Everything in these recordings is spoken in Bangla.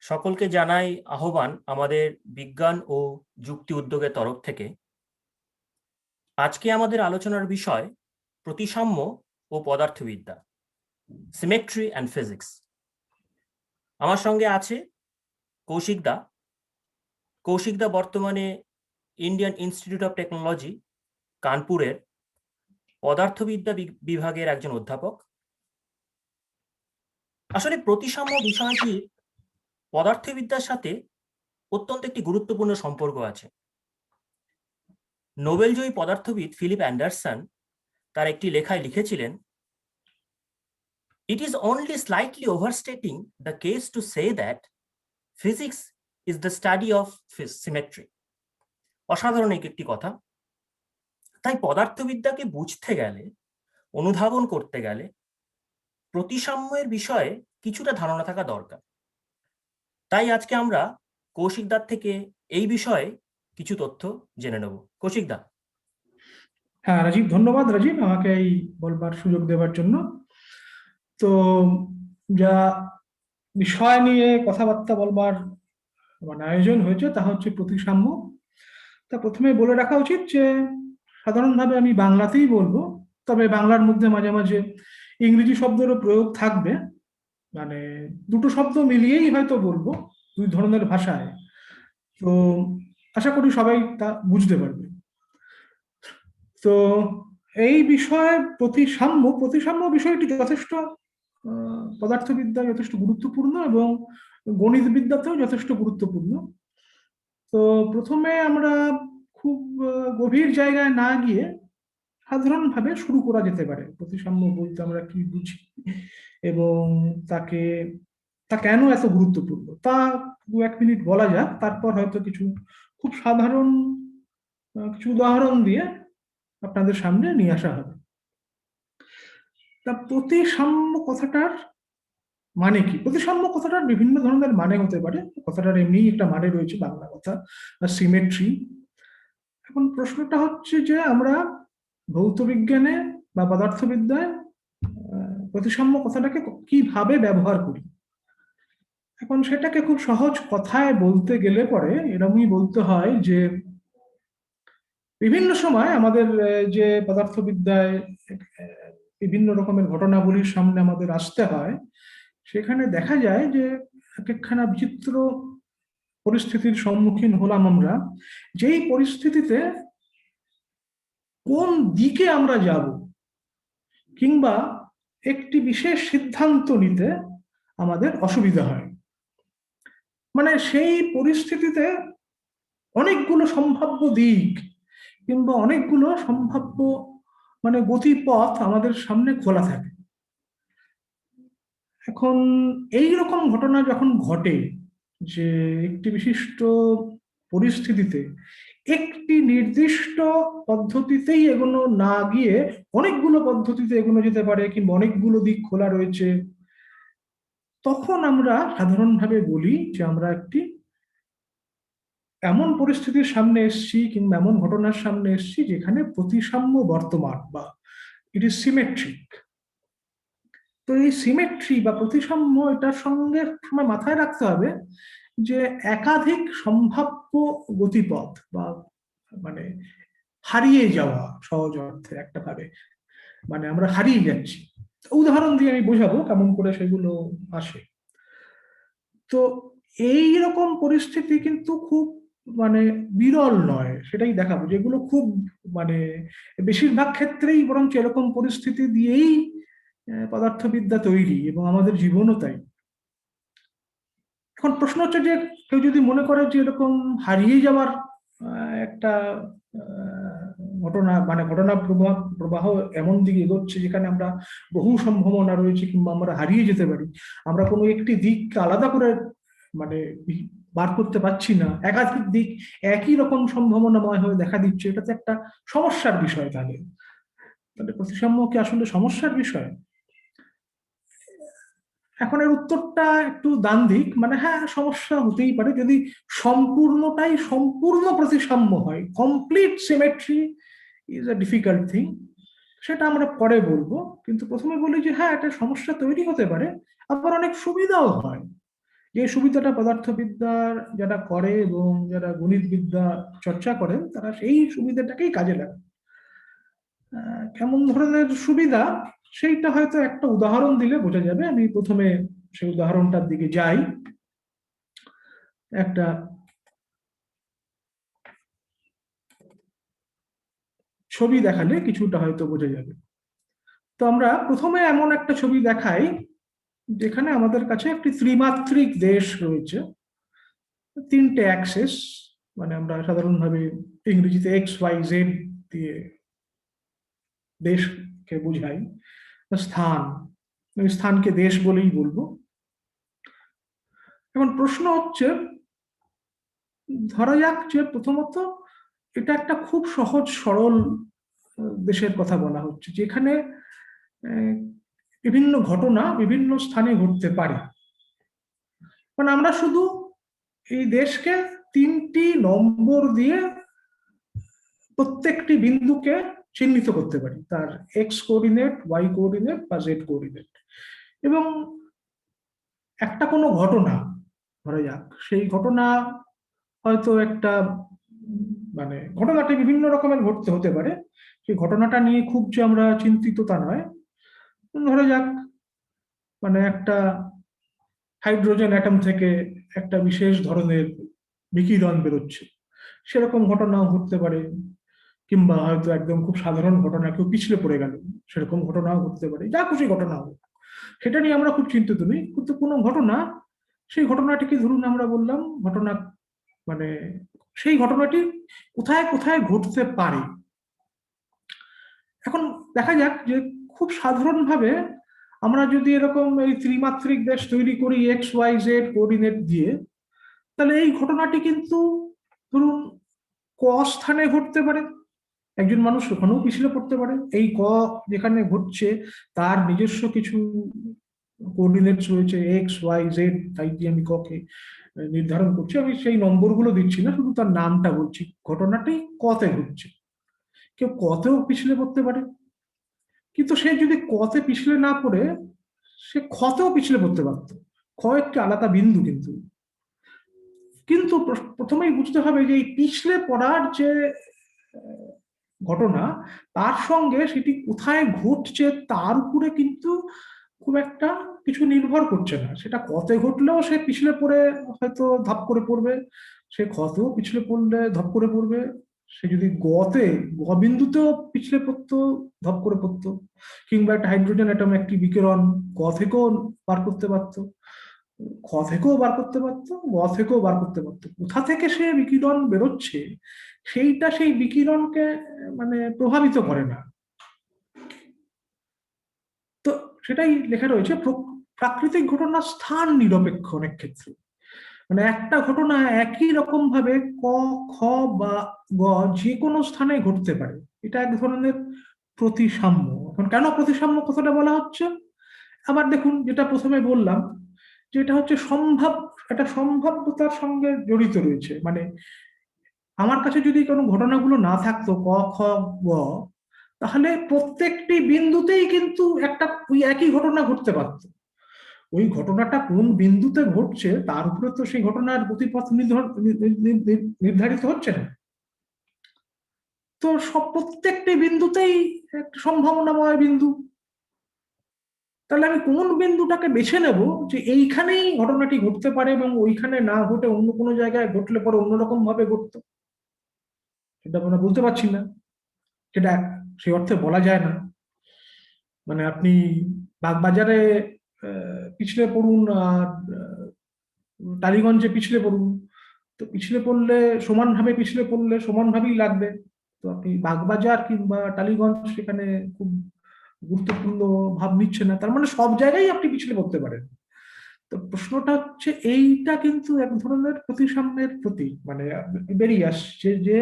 সকলকে জানাই আহ্বান আমাদের বিজ্ঞান ও যুক্তি উদ্যোগের তরফ থেকে। আজকে আমাদের আলোচনার বিষয় প্রতিসাম্য ও পদার্থবিদ্যা, সিমেট্রি অ্যান্ড ফিজিক্স। আমার সঙ্গে আছে কৌশিক দা। কৌশিক দা বর্তমানে ইন্ডিয়ান ইনস্টিটিউট অফ টেকনোলজি কানপুরের পদার্থবিদ্যা বিভাগের একজন অধ্যাপক। আসলে প্রতিসাম্য বিষয়টি পদার্থবিদ্যার সাথে অত্যন্ত একটি গুরুত্বপূর্ণ সম্পর্ক আছে। নোবেলজয়ী পদার্থবিদ ফিলিপ অ্যান্ডারসন তার একটি লেখায় লিখেছিলেন, "It is only slightly overstating the case to say that physics is the study of symmetry." অসাধারণ একটি কথা। তাই পদার্থবিদ্যাকে বুঝতে গেলে, অনুধাবন করতে গেলে প্রতিসাম্যের বিষয়ে কিছুটা ধারণা থাকা দরকার। তাই আজকে আমরা কৌশিক দার থেকে এই বিষয়ে কিছু তথ্য জেনে নেব। কৌশিক দা। হ্যাঁ রাজীব, ধন্যবাদ রাজীব আমাকে এই বলবার সুযোগ দেওয়ার জন্য। তো যা বিষয় নিয়ে কথাবার্তা বলবার আয়োজন হয়েছে তা হচ্ছে প্রতিসাম্য। তা প্রথমে বলে রাখা উচিত যে সাধারণভাবে আমি বাংলাতেই বলবো, তবে বাংলার মধ্যে মাঝে মাঝে ইংরেজি শব্দেরও প্রয়োগ থাকবে। দুটো শব্দ মিলিয়েই হয়তো বলবো, দুই ধরনের ভাষায়। তো আশা করি সবাই তা বুঝতে পারবে। তো এই বিষয়ে প্রতিসাম্য বিষয়টি যথেষ্ট পদার্থবিদ্যা যথেষ্ট গুরুত্বপূর্ণ এবং গণিতবিদ্যাতেও যথেষ্ট গুরুত্বপূর্ণ। তো প্রথমে আমরা খুব গভীর জায়গায় না গিয়ে সাধারণভাবে শুরু করা যেতে পারে। প্রতিসাম্য বলতে আমরা কি বুঝি এবং তা কেন এত গুরুত্বপূর্ণ তা 1 মিনিট বলা যাক, তারপর হয়তো কিছু খুব সাধারণ কিছু উদাহরণ দিয়ে আপনাদের সামনে নিয়ে আসা হবে। তা প্রতিসাম্য কথাটার মানে কি? প্রতিসাম্য কথাটার বিভিন্ন ধরনের মানে হতে পারে। কথাটার এমনি একটা মানে রয়েছে, বাংলা কথা সিমেট্রি। এখন প্রশ্নটা হচ্ছে যে আমরা ভৌত বিজ্ঞানে বা পদার্থবিদ্যায় প্রতিসাম্য কথাটাকে কিভাবে ব্যবহার করি। এখন সেটাকে খুব সহজ কথায় বলতে গেলে পরে এরকমই বলতে হয় যে বিভিন্ন সময় আমাদের যে পদার্থবিদ্যায় বিভিন্ন রকমের ঘটনাবলীর সামনে আমাদের আসতে হয়, সেখানে দেখা যায় যে একখানা বিচিত্র পরিস্থিতির সম্মুখীন হলাম আমরা, যেই পরিস্থিতিতে কোন দিকে আমরা যাব কিংবা একটি বিশেষ সিদ্ধান্ত নিতে আমাদের অসুবিধা হয়। সেই পরিস্থিতিতে অনেকগুলো সম্ভাব্য দিক কিংবা অনেকগুলো সম্ভাব্য গতিপথ আমাদের সামনে খোলা থাকে। এখন এই রকম ঘটনা যখন ঘটে যে একটি বিশিষ্ট পরিস্থিতিতে একটি নির্দিষ্ট পদ্ধতিতেই এগোনো না গিয়ে অনেকগুলো পদ্ধতিতে এগোনো যেতে পারে কিংবা অনেকগুলো দিক খোলা রয়েছে, তখন আমরা সাধারণভাবে বলি যে আমরা একটি এমন পরিস্থিতির সামনে এসেছি কিংবা এমন ঘটনার সামনে এসেছি যেখানে প্রতিসাম্য বর্তমান বা ইট ইজ সিমেট্রিক। তো এই সিমেট্রি বা প্রতিসাম্য এটার সঙ্গে সময় মাথায় রাখতে হবে যে একাধিক সম্ভাব্য গতিপথ বা হারিয়ে যাওয়া, সহজ অর্থে একটা ভাবে আমরা হারিয়ে যাচ্ছি। উদাহরণ দিয়ে আমি বোঝাবো কেমন করে সেগুলো আসে। তো এই রকম পরিস্থিতি কিন্তু খুব বিরল নয়, সেটাই দেখাবো। যেগুলো খুব বেশিরভাগ ক্ষেত্রেই বরং এরকম পরিস্থিতি দিয়েই পদার্থবিদ্যা তৈরি এবং আমাদের জীবনও তাই। এখন প্রশ্ন হচ্ছে যে কেউ যদি মনে করে যে এরকম হারিয়ে যাওয়ার একটা ঘটনা ঘটনা প্রবাহ এমন দিকে এগোচ্ছে যেখানে আমরা বহু সম্ভাবনা রয়েছে কিংবা আমরা হারিয়ে যেতে পারি, আমরা কোনো একটি দিক আলাদা করে বার করতে পারছি না, একাধিক দিক একই রকম সম্ভাবনাময় হয়ে দেখা দিচ্ছে, এটা তো একটা সমস্যার বিষয়। তাহলে প্রতিসাম্য কি আসলে সমস্যার বিষয়? এখন এর উত্তরটা একটু দ্বান্দ্বিক। হ্যাঁ, সমস্যা হতেই পারে যদি সম্পূর্ণটাই সম্পূর্ণ প্রতিসাম্য হয়। Complete symmetry is a difficult thing, সেটা আমরা পরে বলবো। কিন্তু প্রথমে বলি যে হ্যাঁ, একটা সমস্যা তৈরি হতে পারে, আবার অনেক সুবিধাও হয়। যে সুবিধাটা পদার্থবিদ্যার যারা করে এবং যারা গণিতবিদ্যা চর্চা করেন তারা সেই সুবিধাটাকেই কাজে লাগান। কেমন ধরনের সুবিধা সেইটা হয়তো একটা উদাহরণ দিলে বোঝা যাবে। আমি প্রথমে সেই উদাহরণটার দিকে যাই। একটা ছবি দেখালে কিছুটা হয়তো বোঝা যাবে। তো আমরা প্রথমে এমন একটা ছবি দেখাই যেখানে আমাদের কাছে একটি ত্রিমাত্রিক দেশ রয়েছে, তিনটে অ্যাক্সেস, মানে আমরা সাধারণভাবে ইংরেজিতে এক্স ওয়াই জেড দিয়ে দেশকে বোঝাই, স্থান, আমি স্থানকে দেশ বলেই বলবো। এখন প্রশ্ন হচ্ছে, ধরা যাক যে প্রথমত এটা একটা খুব সহজ সরল দেশের কথা বলা হচ্ছে, যেখানে বিভিন্ন ঘটনা বিভিন্ন স্থানে ঘটতে পারে। মানে আমরা শুধু এই দেশকে 3টি নম্বর দিয়ে প্রত্যেকটি বিন্দুকে চিহ্নিত করতে পারি, তার এক্স কোঅর্ডিনেট, ওয়াই কোঅর্ডিনেট বা জেড কোঅর্ডিনেট। এবং একটা কোনো ঘটনা ধরা যাক, সেই ঘটনা হয়তো একটা মানে ঘটনাটি বিভিন্ন রকমের ঘটতে হতে পারে, সেই ঘটনাটা নিয়ে খুব যে আমরা চিন্তিত তা নয়। ধরা যাক মানে একটা হাইড্রোজেন অ্যাটম থেকে একটা বিশেষ ধরনের বিকিরণ বেরোচ্ছে, সেরকম ঘটনাও ঘটতে পারে। কিংবা হয়তো একদম খুব সাধারণ ঘটনা, কেউ পিছলে পড়ে গেল, সেরকম ঘটনাও ঘটতে পারে। যা খুশি ঘটনা হোক, সেটা নিয়ে আমরা খুব চিন্তিত নই। কিন্তু কোনো ঘটনা, সেই ঘটনাটিকে ধরুন আমরা বললাম ঘটনা, মানে সেই ঘটনাটি কোথায় কোথায় ঘটতে পারে। এখন দেখা যাক যে খুব সাধারণভাবে আমরা যদি এরকম এই ত্রিমাত্রিক দেশ তৈরি করি এক্স ওয়াই জেড কোঅর্ডিনেট দিয়ে, তাহলে এই ঘটনাটি কিন্তু ধরুন ক স্থানে ঘটতে পারে, একজন মানুষ ওখানেও পিছলে পড়তে পারে। এই ক যেখানে ঘটছে তার নিজস্ব কিছু কোঅর্ডিনেটস রয়েছে এক্স ওয়াই জেড, তাই দিয়ে আমি ককে নির্ধারণ করছি। আমি সেই নম্বরগুলো দিচ্ছি না, শুধু তার নামটা বলছি। ঘটনাটি কতে ঘটছে, কেউ কতেও পিছলে পড়তে পারে, কিন্তু সে যদি কতে পিছলে না পড়ে সে ক্ষতেও পিছলে পড়তে পারত। খ একটি আলাদা বিন্দু, কিন্তু কিন্তু প্রথমেই বুঝতে হবে যে এই পিছলে পড়ার যে ঘটনা, তার সঙ্গে সেটি কোথায় ঘটছে তার উপরে কিন্তু খুব একটা কিছু নির্ভর করছে না। সেটা কতে ঘটলেও সে পিছলে পড়ে হয়তো ধপ করে পড়বে, সে ক্ষতেও পিছলে পড়লে ধপ করে পড়বে। সে যদি গতে গ বিন্দুতেও পিছলে পড়তো, ধপ করে পড়তো। কিংবা একটা হাইড্রোজেন অ্যাটম একটি বিকিরণ ক থেকেও বার করতে পারতো, খ থেকেও বার করতে পারতো, গ থেকেও বার করতে পারতো। কোথা থেকে সে বিকিরণ বেরোচ্ছে সেইটা সেই বিকিরণকে মানে প্রভাবিত করে না। তো সেটাই লেখা রয়েছে, প্রাকৃতিক ঘটনা স্থান নিরপেক্ষ অনেক ক্ষেত্রে। মানে একটা ঘটনা একই রকম ভাবে ক, খ বা গ যে কোনো স্থানে ঘটতে পারে। এটা এক ধরনের প্রতিসাম্য। এখন কেন প্রতিসাম্য কথাটা বলা হচ্ছে, আবার দেখুন যেটা প্রথমে বললাম, যেটা হচ্ছে একটা সম্ভাব্যতার সঙ্গে জড়িত রয়েছে। মানে আমার কাছে যদি কোনো ঘটনাগুলো না থাকতো ক, খ, গ, তাহলে প্রত্যেকটি বিন্দুতেই কিন্তু একটা ওই একই ঘটনা ঘটতে পারত। ওই ঘটনাটা কোন বিন্দুতে ঘটছে তার উপরে তো সেই ঘটনার গতিপথ নির্ধারিত হচ্ছে না। তো সব প্রত্যেকটি বিন্দুতেই একটা সম্ভাবনাময় বিন্দু। তাহলে আমি কোন বিন্দুটাকে বেছে নেব যে এইখানেই ঘটনাটি ঘটতে পারে এবং ওইখানে না ঘটে অন্য কোনো জায়গায় ঘটলে পরে অন্যরকম ভাবে ঘটতো, সেটা আমরা বলতে পারছি না, সেটা সেই অর্থে বলা যায় না। মানে আপনি বাগবাজারে পিছলে পড়ুন আর টালিগঞ্জে পিছলে পড়ুন, তো পিছলে পড়লে সমানভাবে পিছলে পড়লে সমানভাবেই লাগবে। তো আপনি বাগবাজার কিংবা টালিগঞ্জ সেখানে খুব গুরুত্বপূর্ণ ভাব নিচ্ছে না, তার মানে সব জায়গায় আপনি পিছলে পড়তে পারেন। তো প্রশ্নটা হচ্ছে এইটা কিন্তু এক ধরনের প্রতিসাম্যের প্রতীক। মানে বেরিয়ে আসছে যে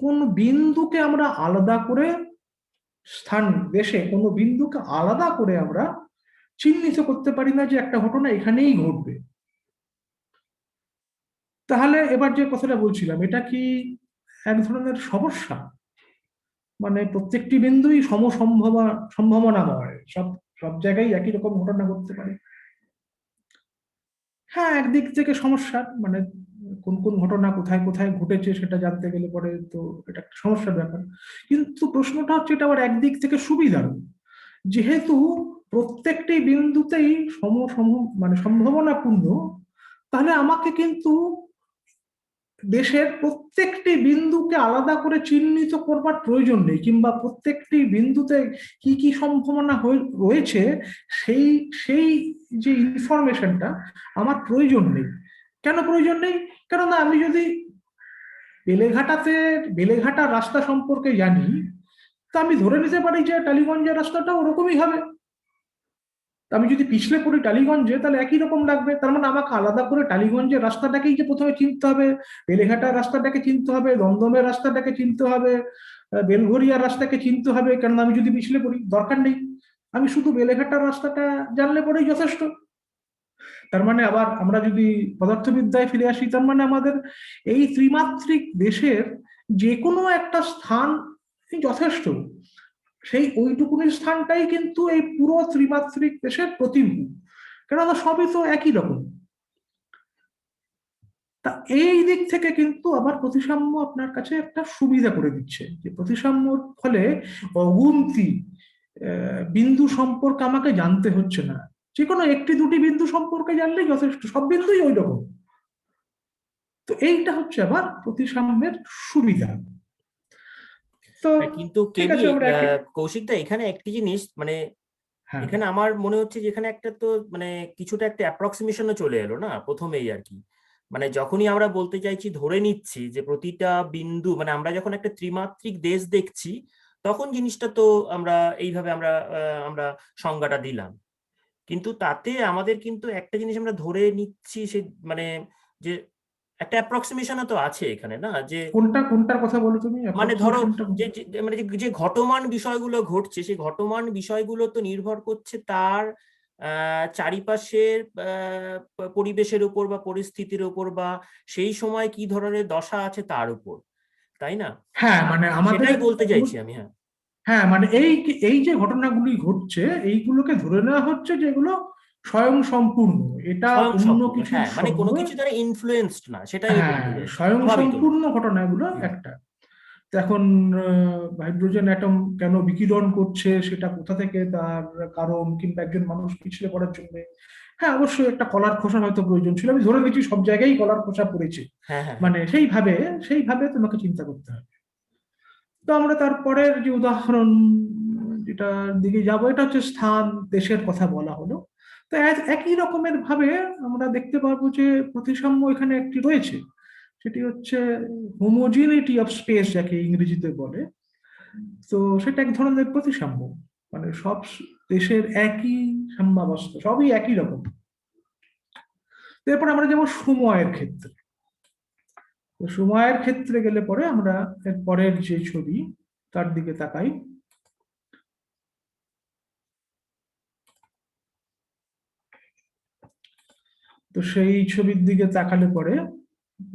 কোন বিন্দুকে আমরা আলাদা করে, স্থান দেশে কোনো বিন্দুকে আলাদা করে আমরা চিহ্নিত করতে পারি না যে একটা ঘটনা এখানেই ঘটবে। তাহলে এবার যে কথাটা বলছিলাম, এটা কি এক ধরনের সমস্যা? মানে প্রত্যেকটি বিন্দুই সম্ভাবনাময়, সব সব জায়গায় একই রকম ঘটনা ঘটতে পারে। হ্যাঁ, একদিক থেকে সমস্যা, মানে কোন কোন ঘটনা কোথায় কোথায় ঘটেছে সেটা জানতে গেলে পরে তো এটা একটা সমস্যার ব্যাপার। কিন্তু প্রশ্নটা হচ্ছে এটা আবার একদিক থেকে সুবিধার, যেহেতু প্রত্যেকটি বিন্দুতেই সম সম মানে সম্ভাবনাপূর্ণ, তাহলে আমাকে কিন্তু দেশের প্রত্যেকটি বিন্দুকে আলাদা করে চিহ্নিত করবার প্রয়োজন নেই, কিংবা প্রত্যেকটি বিন্দুতে কি কি সম্ভাবনা রয়েছে সেই সেই যে ইনফরমেশনটা আমার প্রয়োজন নেই। কেন প্রয়োজন নেই? কেননা আমি যদি বেলেঘাটা রাস্তা সম্পর্কে জানি, তো আমি ধরে নিতে পারি যে টালিগঞ্জের রাস্তাটা ওরকমই হবে। আমি যদি পিছলে পড়ি টালিগঞ্জে, তাহলে একই রকম লাগবে। তার মানে আমাকে আলাদা করে টালিগঞ্জের রাস্তাটাকেই যে প্রথমে চিনতে হবে, বেলেঘাটার রাস্তাটাকে চিনতে হবে, দমদমের রাস্তাটাকে চিনতে হবে, বেলঘরিয়ার রাস্তাকে চিনতে হবে, কেননা আমি যদি পিছলে পড়ি, দরকার নেই। আমি শুধু বেলেঘাটার রাস্তাটা জানলে পরেই যথেষ্ট। তার মানে আবার আমরা যদি পদার্থবিদ্যায় ফিরে আসি, তার মানে আমাদের এই ত্রিমাত্রিক দেশের যে কোনো একটা স্থান যথেষ্ট। সেই ওইটুকুনি স্থানটাই কিন্তু এই পুরো ত্রিমাত্রিক দেশের প্রতিবিম্ব, কেননা সবই তো একই রকম। তা এই দিক থেকে কিন্তু আবার প্রতিসাম্য আপনার কাছে একটা সুবিধা করে দিচ্ছে, যে প্রতিসাম্যর ফলে অগুন্তি বিন্দু সম্পর্কে আমাকে জানতে হচ্ছে না। যে কোনো একটি দুটি বিন্দু সম্পর্কে জানলেই যথেষ্ট, সব বিন্দুই ওই রকম। তো এইটা হচ্ছে আবার প্রতিসাম্যের সুবিধা। তো কিন্তু ঠিক কেবি আছে, আমরা কৌশিকদা, এখানে একটি জিনিস মানে হ্যাঁ এখানে আমার মনে হচ্ছে যে এখানে একটা তো মানে কিছুটা একটা অ্যাপ্রক্সিমেশনও চলে এলো না প্রথমেই আর কি। মানে যখনই আমরা বলতে চাইছি, ধরে নিচ্ছি যে প্রতিটা বিন্দু, মানে আমরা যখন একটা ত্রিমাত্রিক দেশ দেখছি, তখন জিনিসটা তো আমরা এইভাবে আমরা সংজ্ঞাটা দিলাম। কিন্তু তাতে আমাদের কিন্তু একটা জিনিস আমরা ধরে নিচ্ছি, সে মানে যে একটা অ্যাপ্রক্সিমেশনও তো আছে এখানে, না যে কোনটার কথা বলো তুমি, মানে ধরো অ্যাপ্রক্সিমেশনটা? মানে যে ঘটমান বিষয়গুলো ঘটছে, সেই ঘটমান বিষয়গুলো তো নির্ভর করছে তার চারিপাশের পরিবেশের উপর বা পরিস্থিতির উপর, বা সেই সময় কি ধরনের দশা আছে তার উপর, তাই না? হ্যাঁ, মানে আমাদের সেটাই বলতে চাইছি আমি। হ্যাঁ, হ্যাঁ, মানে এই এই যে ঘটনাগুলি ঘটছে, এইগুলোকে ধরে নেওয়া হচ্ছে যেগুলো স্বয়ং সম্পূর্ণ, এটা স্বয়ং অন্য সম্পূর্ণ, কিছুর হ্যাঁ, মানে কোনো সঙ্গে। কিছু দ্বারা ইনফ্লুয়েন্সড না, সেটাই আমি হ্যাঁ, বলতে চাইছি, স্বয়ং প্রভাবিত না। সম্পূর্ণ ঘটনা এগুলো হুম। একটা। তো এখন হাইড্রোজেন অ্যাটম কেন বিকিরণ করছে, সেটা কোথা থেকে তার কারণ, কিংবা একজন মানুষ পিছলে পড়ার জন্য, হ্যাঁ অবশ্যই একটা কলার খোসা হয়তো প্রয়োজন ছিল। আমি ধরে নিচ্ছি সব জায়গায় কলার খোসা পড়েছে, হ্যাঁ, হ্যাঁ, হ্যাঁ। মানে সেইভাবে তোমাকে চিন্তা করতে হবে। তো আমরা তারপরের যে উদাহরণ যেটার দিকে যাবো, এটা হচ্ছে স্থান দেশের কথা বলা হলো। তো একই রকমের ভাবে আমরা দেখতে পারবো যে প্রতিসাম্য এখানে একটি রয়েছে, সেটি হচ্ছে হোমোজিনিটি অফ স্পেস, যাকে ইংরেজিতে বলে। তো সেটা এক ধরনের প্রতিসাম্য, মানে সব দেশের একই সাম্যাবস্থা, সবই একই রকম। এরপর আমরা যাবো সময়ের ক্ষেত্রে। তো সময়ের ক্ষেত্রে গেলে পরে আমরা এর পরের যে ছবি তার দিকে তাকাই। তো সেই ছবির দিকে তাকালে পরে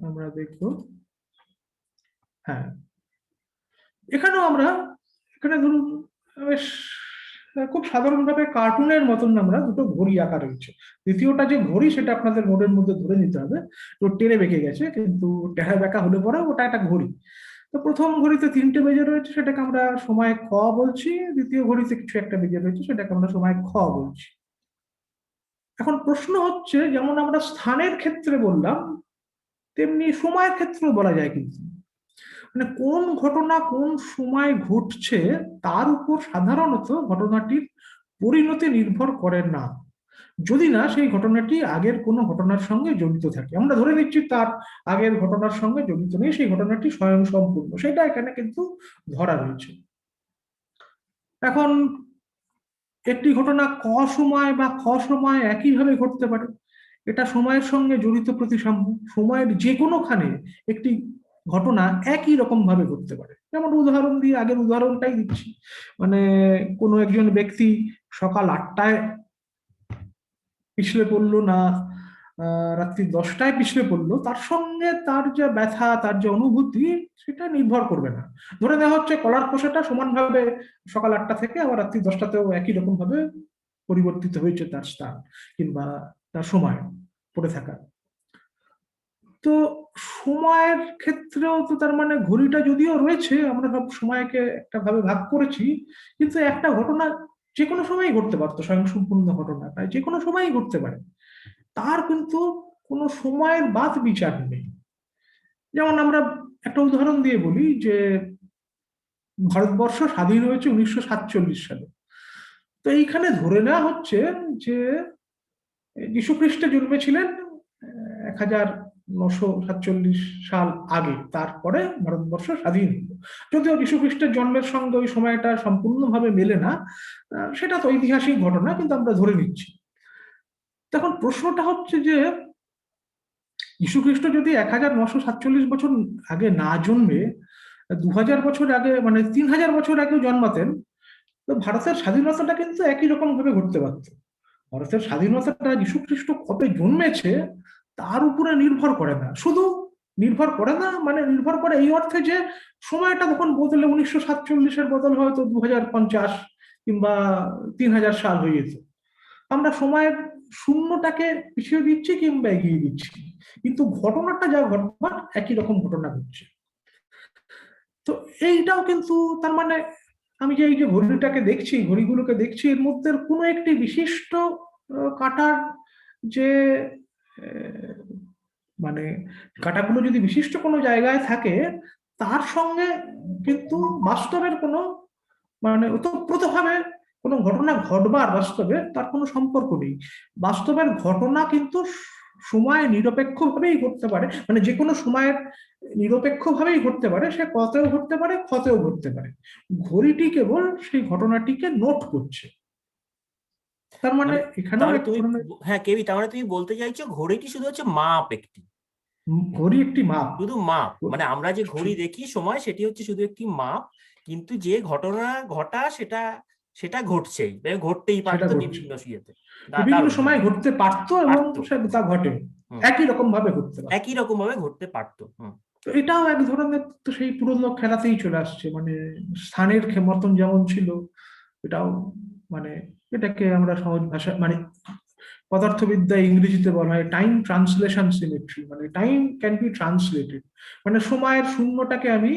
আমরা দেখবো, হ্যাঁ এখানেও আমরা, এখানে ধরুন বেশ খুব সাধারণভাবে কার্টুনের মতন আমরা দুটো ঘড়ি আঁকা রয়েছে। দ্বিতীয়টা যে ঘড়ি সেটা আপনাদের মোডের মধ্যে ধরে নিতে হবে, তো টেনে বেঁকে গেছে, কিন্তু টেরা বেঁকা হলে পরে ওটা একটা ঘড়ি। তো প্রথম ঘড়িতে 3টে বেজে রয়েছে, সেটাকে আমরা সময় খ বলছি। দ্বিতীয় ঘড়িতে কিছু একটা বেজে রয়েছে, সেটাকে আমরা সময় খ বলছি। এখন প্রশ্ন হচ্ছে, যেমন আমরা স্থানের ক্ষেত্রে বললাম, তেমনি সময়ের ক্ষেত্রেও বলা যায়। কিন্তু মানে কোন ঘটনা কোন সময় ঘটছে তার উপর সাধারণত ঘটনাটির পরিণতি নির্ভর করে না, যদি না সেই ঘটনাটি আগের কোনো ঘটনার সঙ্গে জড়িত থাকে। আমরা ধরে নিচ্ছি তার আগের ঘটনার সঙ্গে জড়িত নেই, সেই ঘটনাটি স্বয়ং সম্পূর্ণ, সেটা এখানে কিন্তু ধরা রয়েছে। এখন একটি ঘটনা ক সময় বা খ সময় একইভাবে ঘটতে পারে, এটা সময়ের সঙ্গে জড়িত প্রতিসাম্য। সময়ের যে কোনোখানে একটি ঘটনা একই রকম ভাবে ঘটতে পারে। যেমন উদাহরণ দিয়ে, আগের উদাহরণটাই দিচ্ছি, মানে কোনো একজন ব্যক্তি সকাল 8টায় পিছলে পড়লো না রাত্রি 10টায় পিছলে পড়লো, তার সঙ্গে তার যে ব্যথা, তার যে অনুভূতি, সেটা নির্ভর করবে না। ধরে নেওয়া হচ্ছে কলার খোসাটা সমানভাবে সকাল 8টা থেকে আবার রাত্রি 10টাতেও একই রকম ভাবে পরিবর্তিত হয়েছে তার স্থান কিংবা তার সময়। পড়ে থাকা। তো সময়ের ক্ষেত্রেও তো তার মানে ঘড়িটা যদিও রয়েছে, আমরা সব সময়কে একটা ভাবে ভাগ করেছি, কিন্তু একটা ঘটনা যে কোনো সময়ই ঘটতে পারতো, স্বয়ংসম্পূর্ণ ঘটনা, তাই যে কোনো সময়ই ঘটতে পারে, তার কিন্তু কোনো সময়ের বাদ বিচার নেই। যেমন আমরা একটা উদাহরণ দিয়ে বলি যে ভারতবর্ষ স্বাধীন হয়েছে 1947 সালে। তো এইখানে ধরে নেওয়া হচ্ছে যে যীশু খ্রিস্ট জন্মেছিলেন 1947 সাল আগে, তারপরে ভারতবর্ষ স্বাধীন হলো। যদিও যীশু খ্রিস্টের জন্মের সঙ্গে ওই সময়টা সম্পূর্ণভাবে মেলে না, সেটা তো ঐতিহাসিক ঘটনা, কিন্তু আমরা ধরে নিচ্ছি। তখন প্রশ্নটা হচ্ছে যে যীশু খ্রিস্ট যদি 1947 বছর আগে না জন্মে 2000 বছর আগে, মানে 3000 বছর আগেও জন্মাতেন, তো ভারতের স্বাধীনতাটা কিন্তু একই রকম ভাবে ঘটতে পারত। ভারতের স্বাধীনতাটা যীশু খ্রিস্ট কবে জন্মেছে তার উপরে নির্ভর করে না, শুধু নির্ভর করে না, মানে নির্ভর করে এই অর্থে যে সময়টা তখন বদলে 1947-এর বদল হয়তো 2050 কিংবা 3000 সাল হয়ে যেত। আমরা সময়ের শূন্যটাকে পিছিয়ে দিচ্ছি কিংবা এগিয়ে দিচ্ছি, কিন্তু ঘটনাটা যা ঘটবার একই রকম ঘটনা ঘটছে। তো এইটাও কিন্তু তার মানে আমি যে এই যে ঘড়িটাকে দেখছি, ঘড়িগুলোকে দেখছি, এর মধ্যে কোনো একটি বিশিষ্ট কাঁটার যে আহ, মানে কাঁটাগুলো যদি বিশিষ্ট কোনো জায়গায় থাকে, তার সঙ্গে কিন্তু বাস্তবের কোনো মানে ওতপ্রোতভাবে কোনো ঘটনা ঘটবার বাস্তবে তার কোনো সম্পর্ক নেই। বাস্তবের ঘটনা কিন্তু সময় নিরপেক্ষভাবেই ঘটতে পারে, মানে যে কোনো সময়ের নিরপেক্ষভাবেই ঘটতে পারে, সে কতেও ঘটতে পারে, ক্ষতেও ঘটতে পারে। ঘড়িটি কেবল সেই ঘটনাটিকে নোট করছে। তার মানে মানে এখানেও তাহলে এক তুমি, ধরনের হ্যাঁ কেবি, তার মানে তুমি বলতে চাইছো ঘড়িটি শুধু হচ্ছে মাপ একটি, ঘড়ি একটি মাপ। শুধু মাপ, মানে আমরা যে ঘড়ি দেখি সময় সেটি হচ্ছে শুধু একটি মাপ, কিন্তু যে ঘটনা ঘটা সেটা সেটা ঘটছেই, ঘটতেই সেটা পারতো ঘটছে, বিভিন্ন ইয়েতে। বিভিন্ন দারুণ, সময় দারুণ। ঘটতে পারতো এবং পারতো। তা ঘটে হুম। একই রকম ভাবে ঘটতে পারতো। একই রকম ভাবে ঘটতে পারতো। হুম। তো এটাও এক ধরনের তো সেই পুরোনো খেলাতেই চলে আসছে, মানে স্থানের মতন যেমন ছিল, এটাও মানে এটাকে আমরা সহজ ভাষা মানে পদার্থবিদ্যায় ইংরেজিতে বলা হয় টাইম ট্রান্সলেশন সিমেট্রি, মানে টাইম ক্যান বি ট্রান্সলেটেড, মানে সময়ের শূন্যটাকে আমি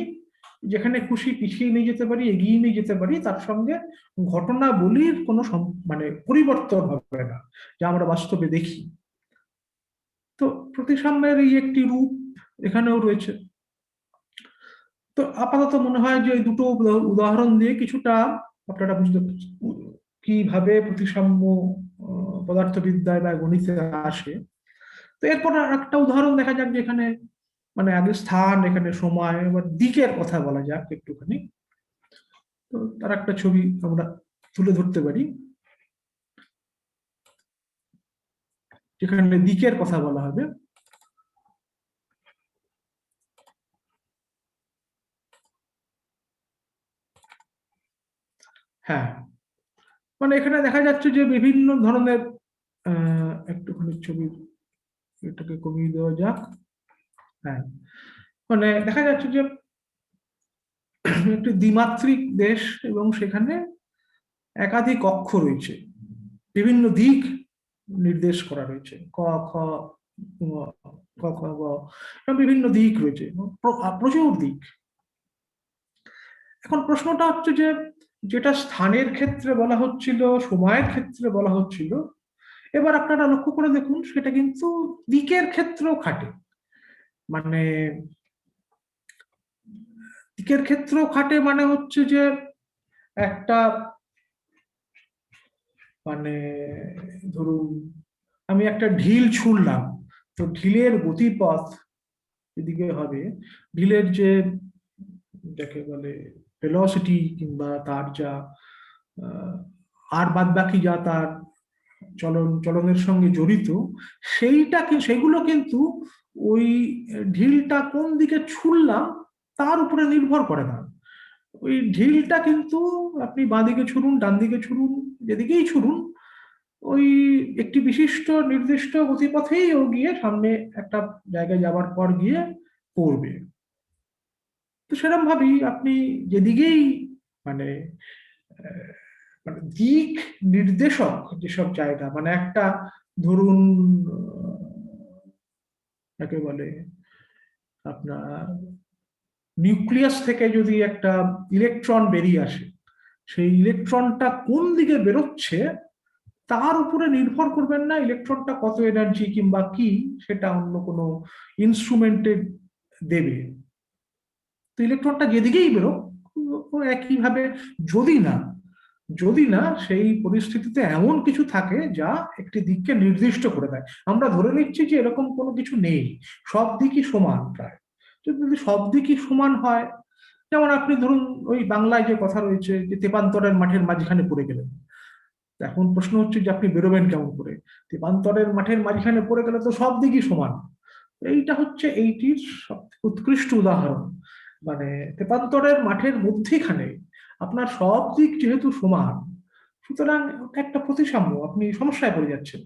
যেখানে খুশি পিছিয়ে নিয়ে যেতে পারি, এগিয়ে নিয়ে যেতে পারি, তার সঙ্গে ঘটনাবলীর কোনো মানে পরিবর্তন হবে না, যা আমরা বাস্তবে দেখি। তো প্রতিসাম্যের এই একটি রূপ এখানেও রয়েছে। তো আপাতত মনে হয় যে এই দুটো উদাহরণ দিয়ে কিছুটা আপনারা বুঝতে পারছেন কিভাবে প্রতিসাম্য পদার্থবিদ্যায় বা গণিতে আসে। তো এরপর আর একটা উদাহরণ দেখা যাক, যেখানে মানে আগে স্থান, এখানে সময়, এবার দিকের কথা বলা যাক একটুখানি। তো তার একটা ছবি আমরা তুলে ধরতে পারি, যেখানে দিকের কথা বলা হবে। হ্যাঁ, মানে এখানে দেখা যাচ্ছে যে বিভিন্ন ধরনের একটুখানি ছবি এটাকে কমিয়ে দেওয়া যাক। হ্যাঁ, মানে দেখা যাচ্ছে যে একটি দ্বিমাত্রিক দেশ এবং সেখানে একাধিক অক্ষ রয়েছে, বিভিন্ন দিক নির্দেশ করা রয়েছে, ক খ গ, ক খ গ, এরকম বিভিন্ন দিক রয়েছে, প্রচুর দিক। এখন প্রশ্নটা হচ্ছে যে যেটা স্থানের ক্ষেত্রে বলা হচ্ছিল, সময়ের ক্ষেত্রে বলা হচ্ছিল, এবার আপনারা লক্ষ্য করে দেখুন সেটা কিন্তু দিকের ক্ষেত্রেও খাটে। মানে দিকের ক্ষেত্রেও খাটে মানে হচ্ছে যে একটা মানে ধরুন আমি একটা ঢিল ছুঁড়লাম, তো ঢিলের গতিপথ এদিকে হবে, ঢিলের যে যাকে বলে ভেলোসিটি কিংবা তার যা আর বাদ বাকি যা তার চলনের সঙ্গে জড়িত, সেগুলো কিন্তু ওই ঢিলটা কোন দিকে ছুড়লাম তার উপরে নির্ভর করে না। ওই ঢিলটা কিন্তু আপনি বাঁদিকে ছুড়ুন, ডান দিকে ছুড়ুন, যেদিকেই ছুড়ুন, ওই একটি বিশিষ্ট নির্দিষ্ট গতিপথেই ও গিয়ে সামনে একটা জায়গায় যাবার পর গিয়ে পড়বে। তো সেরকম ভাবেই আপনি যেদিকেই মানে মানে দিক নির্দেশক যেসব জায়গা, মানে একটা ধরুন যাকে বলে আপনার নিউক্লিয়াস থেকে যদি একটা ইলেকট্রন বেরিয়ে আসে, সেই ইলেকট্রনটা কোন দিকে বেরোচ্ছে তার উপরে নির্ভর করবেন না ইলেকট্রনটা কত এনার্জি কিংবা কি সেটা অন্য কোনো ইনস্ট্রুমেন্টে দেবে। তো ইলেকট্রনটা যেদিকেই বেরো একইভাবে, যদি না যদি না সেই পরিস্থিতিতে এমন কিছু থাকে যা একটি দিককে নির্দিষ্ট করে দেয়। আমরা ধরে নিচ্ছি যে এরকম কোনো কিছু নেই, সব দিকই সমান প্রায়। যদি সব দিকই সমান হয়, যেমন আপনি ধরুন ওই বাংলায় যে কথা রয়েছে যে তেপান্তরের মাঠের মাঝখানে পড়ে গেলেন, এখন প্রশ্ন হচ্ছে যে আপনি বেরোবেন কেমন করে? তেপান্তরের মাঠের মাঝখানে পড়ে গেলে তো সব দিকই সমান। এইটা হচ্ছে এইটির সবথেকে উৎকৃষ্ট উদাহরণ। মানে তেপান্তরের মাঠের মধ্যেখানে আপনার সব দিক যেহেতু সমান, সুতরাং একটা প্রতিসাম্য, আপনি সমস্যায় পড়ে যাচ্ছেন।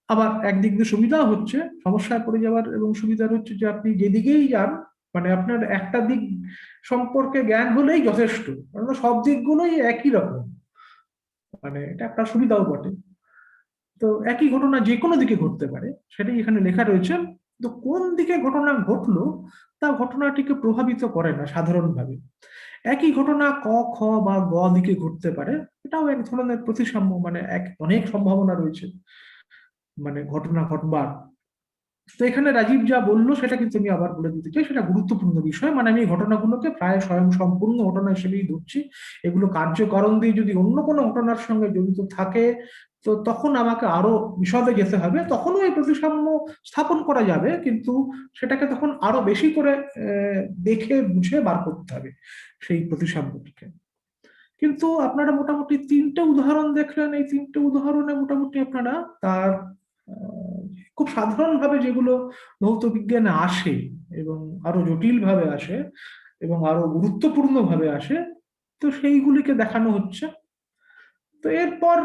আবার একদিক দিয়ে সুবিধাও হচ্ছে, সমস্যায় পড়ে যাওয়ার এবং সুবিধার হচ্ছে যে আপনি যেদিকেই যান, মানে আপনার একটা দিক সম্পর্কে জ্ঞান হলেই যথেষ্ট, কারণ সব দিকগুলোই একই রকম। মানে এটা একটা সুবিধাও বটে। তো একই ঘটনা যে কোনো দিকে ঘটতে পারে, সেটাই এখানে লেখা রয়েছে। তো কোন দিকে ঘটনা ঘটলো তা ঘটনাটিকে প্রভাবিত করে না সাধারণভাবে। একই ঘটনা ক, খ বা গ দিকে ঘটতে পারে, এটাও এক ধরনের প্রতিসাম্য, মানে অনেক সম্ভাবনা রয়েছে মানে ঘটনা ঘটবার। তো এখানে রাজীব যা বললো সেটা কিন্তু আমি আবার বলে দিতে চাই, সেটা গুরুত্বপূর্ণ বিষয়। মানে আমি এই ঘটনাগুলোকে প্রায় স্বয়ং সম্পূর্ণ ঘটনা হিসেবেই ধরছি। এগুলো কার্যকারণ দিয়ে যদি অন্য কোনো ঘটনার সঙ্গে জড়িত থাকে, তো তখন আমাকে আরো বিশদে যেতে হবে, তখনও এই প্রতিসাম্য স্থাপন করা যাবে, কিন্তু সেটাকে তখন আরো বেশি করে দেখে বুঝে বার করতে হবে সেই প্রতিসাম্যটিকে। কিন্তু আপনারা মোটামুটি তিনটে উদাহরণ দেখলেন, এই তিনটে উদাহরণে মোটামুটি আপনারা তার খুব সাধারণভাবে যেগুলো ভৌত বিজ্ঞানে আসে এবং আরো জটিল ভাবে আসে এবং আরো গুরুত্বপূর্ণ ভাবে আসে, তো সেইগুলিকে দেখানো হচ্ছে। তো এরপর